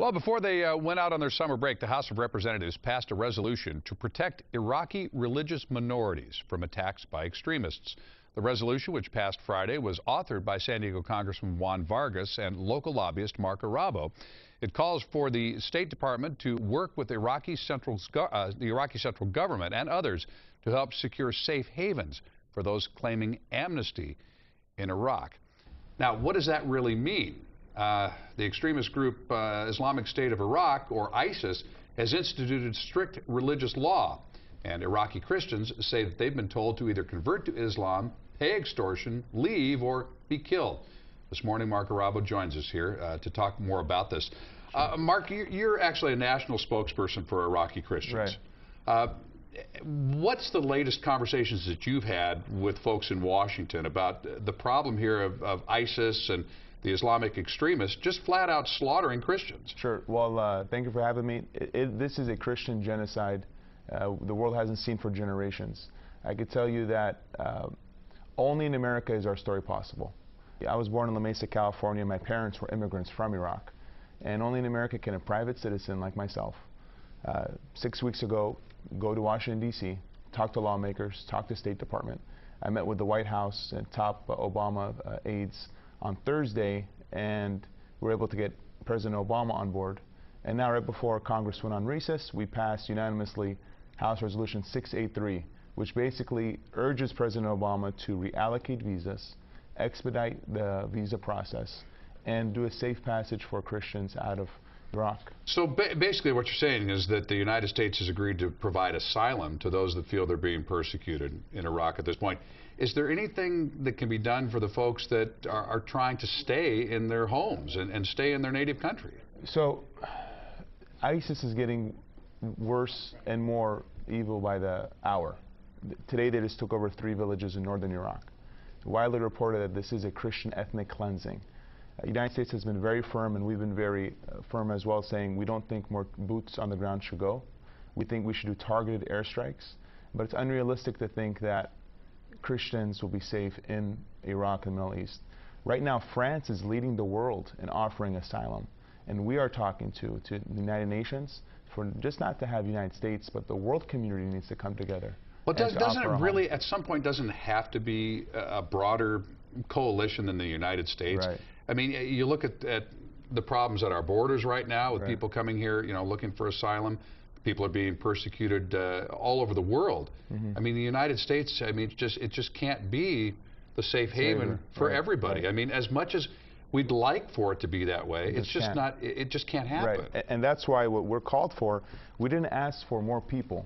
Well, before they went out on their summer break, the House of Representatives passed a resolution to protect Iraqi religious minorities from attacks by extremists. The resolution, which passed Friday, was authored by San Diego Congressman Juan Vargas and local lobbyist Mark Arabo. It calls for the State Department to work with the Iraqi central government and others to help secure safe havens for those claiming amnesty in Iraq. Now, what does that really mean? The extremist group Islamic State of Iraq, or ISIS, has instituted strict religious law, and Iraqi Christians say that they've been told to either convert to Islam, pay extortion, leave, or be killed. This morning, Mark Arabo joins us here to talk more about this. Mark, you're actually a national spokesperson for Iraqi Christians. Right. What's the latest conversations that you've had with folks in Washington about the problem here of ISIS and the Islamic extremists just flat out slaughtering Christians? Sure. Well, thank you for having me. This is a Christian genocide the world hasn't seen for generations. I could tell you that only in America is our story possible. I was born in La Mesa, California. My parents were immigrants from Iraq. And only in America can a private citizen like myself, 6 weeks ago, go to Washington, D.C., talk to lawmakers, talk to State Department. I met with the White House and top Obama aides on Thursday, and we were able to get President Obama on board. And now, right before Congress went on recess, we passed unanimously House Resolution 683, which basically urges President Obama to reallocate visas, expedite the visa process, and do a safe passage for Christians out of Iraq. So basically what you're saying is that the United States has agreed to provide asylum to those that feel they're being persecuted in Iraq at this point. Is there anything that can be done for the folks that are trying to stay in their homes and stay in their native country? So ISIS is getting worse and more evil by the hour. Today they just took over 3 villages in northern Iraq. Widely reported that this is a Christian ethnic cleansing. The United States has been very firm, and we've been very firm as well, saying we don't think more boots on the ground should go. We think we should do targeted airstrikes, but it's unrealistic to think that Christians will be safe in Iraq and the Middle East. Right now, France is leading the world in offering asylum, and we are talking to the United Nations for just not to have the United States, but the world community needs to come together. Well, doesn't it really, at some point, doesn't have to be a broader coalition than the United States? Right. I mean, you look at the problems at our borders right now with people coming here, looking for asylum. People are being persecuted all over the world. I mean, the United States, I mean, it just can't be the safe haven for everybody. I mean, as much as we'd like for it to be that way, it's just not, it just can't happen. Right. And that's why what we're called for, we didn't ask for more people.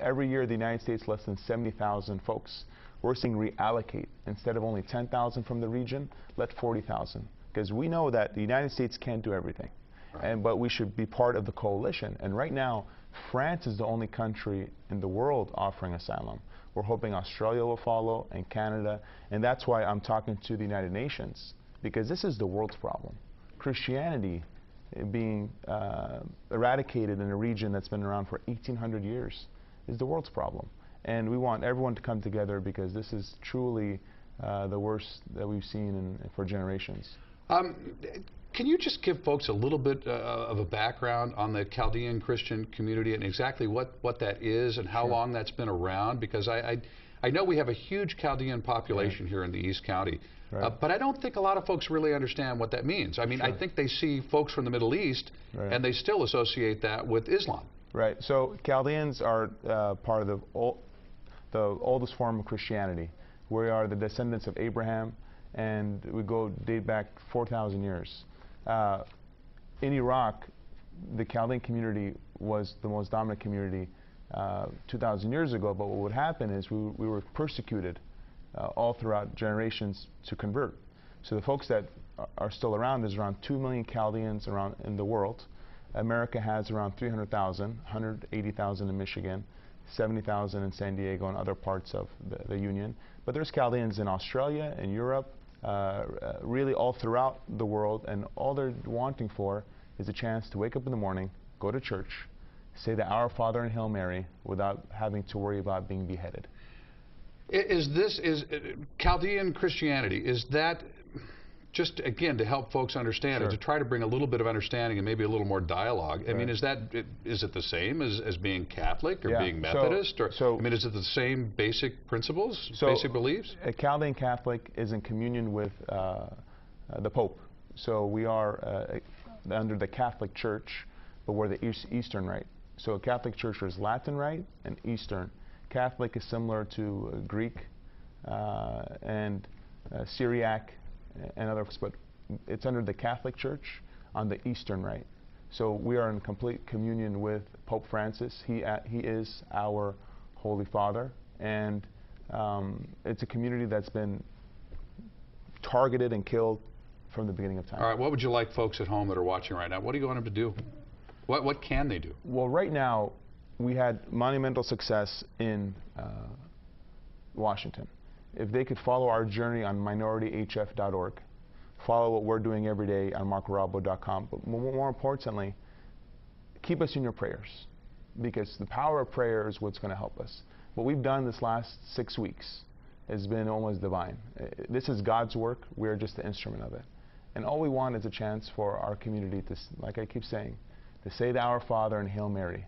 Every year, the United States, less than 70,000 folks. We're saying reallocate. Instead of only 10,000 from the region, let 40,000. Because we know that the United States can't do everything. But we should be part of the coalition. And right now, France is the only country in the world offering asylum. We're hoping Australia will follow, and Canada. And that's why I'm talking to the United Nations, because this is the world's problem. Christianity being eradicated in a region that's been around for 1,800 years is the world's problem. And we want everyone to come together, because this is truly the worst that we've seen for generations. Can you just give folks a little bit of a background on the Chaldean Christian community and exactly what that is and how long that's been around? Because I know we have a huge Chaldean population here in the East County, but I don't think a lot of folks really understand what that means. I mean, I think they see folks from the Middle East and they still associate that with Islam. Right. So Chaldeans are part of the oldest form of Christianity. We are the descendants of Abraham, and we date back 4,000 years. In Iraq, the Chaldean community was the most dominant community 2,000 years ago, but what would happen is we were persecuted all throughout generations to convert. So the folks that are still around, there's around 2 million Chaldeans around in the world. America has around 300,000, 180,000 in Michigan, 70,000 in San Diego and other parts of the Union. But there's Chaldeans in Australia, in Europe, really all throughout the world, and all they're wanting for is a chance to wake up in the morning, go to church, say the Our Father and Hail Mary without having to worry about being beheaded. Is Chaldean Christianity, is that just again to help folks understand, Sure. or to try to bring a little bit of understanding and maybe a little more dialogue. I Right. mean, is it the same as being Catholic or Yeah. being Methodist? So, I mean, is it the same basic principles, basic beliefs? A Chaldean Catholic is in communion with the Pope. So we are under the Catholic Church, but we're the Eastern Rite. So a Catholic Church is Latin Rite and Eastern. Catholic is similar to Greek and Syriac and others, but it's under the Catholic Church on the Eastern Rite. So we are in complete communion with Pope Francis. He is our Holy Father, and it's a community that's been targeted and killed from the beginning of time. All right, what would you like folks at home that are watching right now, what do you want them to do? What can they do? Well, right now, we had monumental success in Washington. If they could follow our journey on minorityhf.org, follow what we're doing every day on marcorabo.com, but more importantly, keep us in your prayers, because the power of prayer is what's going to help us. What we've done this last 6 weeks has been almost divine. This is God's work. We're just the instrument of it. And all we want is a chance for our community to, like I keep saying, to say the Our Father and Hail Mary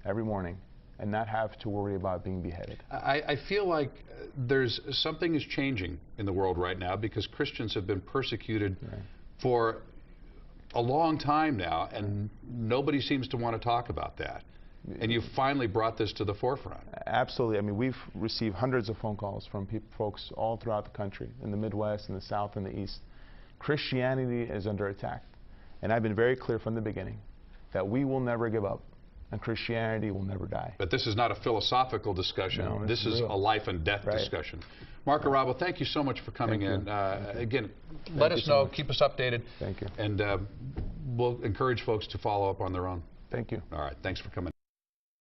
every morning and not have to worry about being beheaded. I feel like something is changing in the world right now, because Christians have been persecuted for a long time now, and nobody seems to want to talk about that. And you finally brought this to the forefront. Absolutely. I mean, we've received hundreds of phone calls from folks all throughout the country, in the Midwest, in the South, and the East. Christianity is under attack. And I've been very clear from the beginning that we will never give up, and Christianity will never die. But this is not a philosophical discussion. No, this is real. A life and death discussion. Marco Rabo, thank you so much for coming in. Again, let us know, keep us updated. Thank you. And we'll encourage folks to follow up on their own. Thank you. All right, thanks for coming.